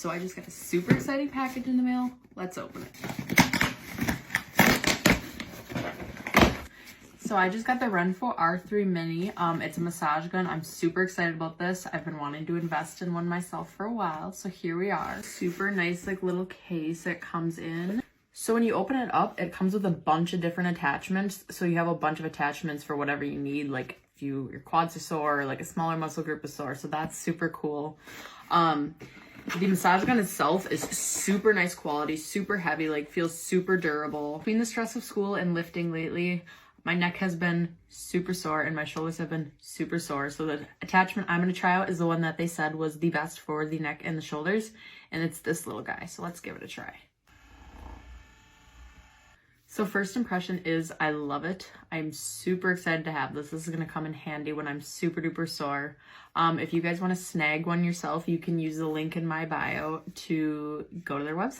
So I just got a super exciting package in the mail. Let's open it. So I just got the RENPHO R3 Mini. It's a massage gun. I'm super excited about this. I've been wanting to invest in one myself for a while. So here we are. Super nice like little case it comes in. So when you open it up, it comes with a bunch of different attachments. So you have a bunch of attachments for whatever you need, like if your quads are sore or like a smaller muscle group is sore. So that's super cool. The massage gun itself is super nice quality, super heavy, like feels super durable. Between the stress of school and lifting lately, my neck has been super sore and my shoulders have been super sore. So the attachment I'm going to try out is the one that they said was the best for the neck and the shoulders. And it's this little guy. So let's give it a try. So first impression is I love it. I'm super excited to have this. This is going to come in handy when I'm super duper sore. If you guys want to snag one yourself, you can use the link in my bio to go to their website.